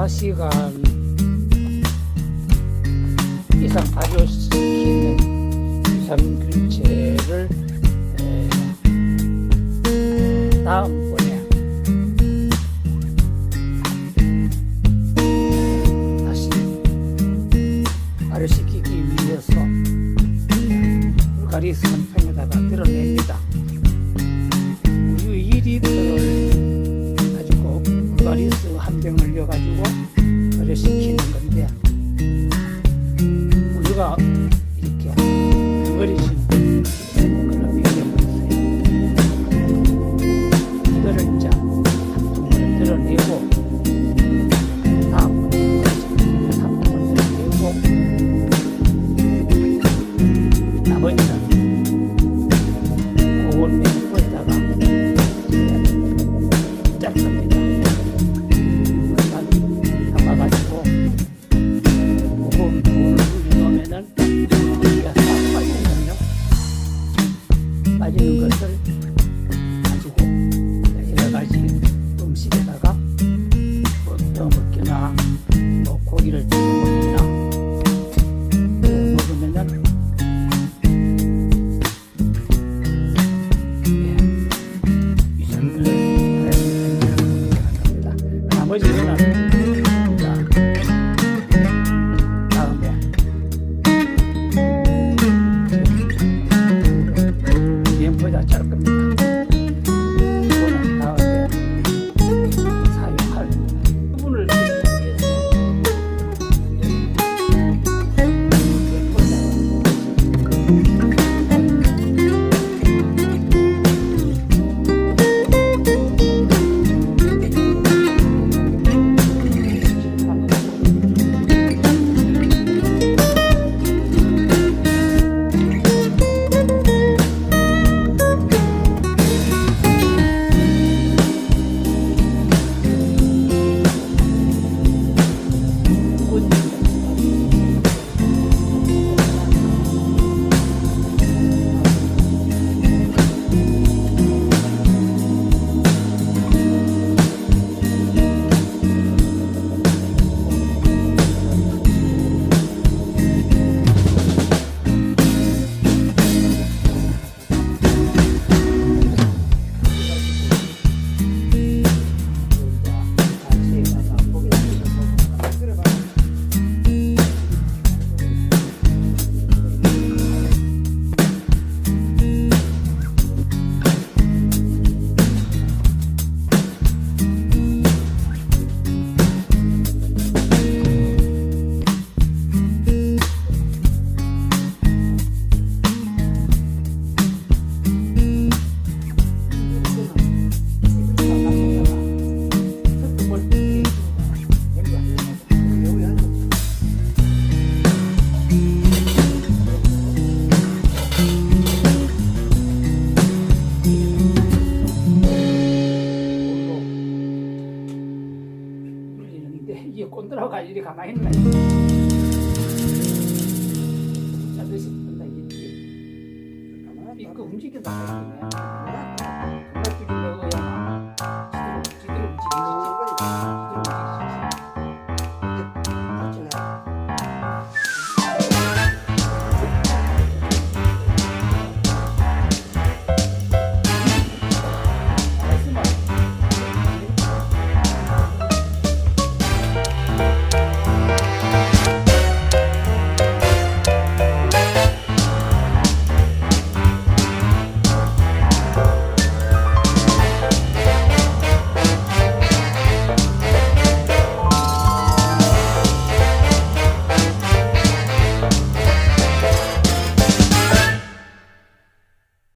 4시간 이상 발효시키는 유산균체를 다음번에 다시 발효시키기 위해서 불가리스 한 통에다가 드러냅니다. 우유 2리터를 가지고 불가리스 한 병을 넣어가지고 발효시키는 건데, 우유가 이렇게 덩어리진 걸로 변해버렸어요. 이거를 이제 한 통을 드러내고, 다음 한 통을 드러내고, 나머지는 고온 맹물에다가 짰습니다. 담아가지고 무거운 물을 넣으면은 우리가 싹 빠지거든요. 빠지는 것을 가지고 여러 가지 음식에다가 뭐 넣어 먹기나 뭐 고기를 찍어 먹기나 먹으면은 유산균을 합니다. 나머지는 다음에 램프에다 짤 겁니다. 이거는 다음에 사용할 부분을 위해서 이게 꼰들하고 이리 가만히 있나? 자듯이 본다 이게. 이거 움직인다.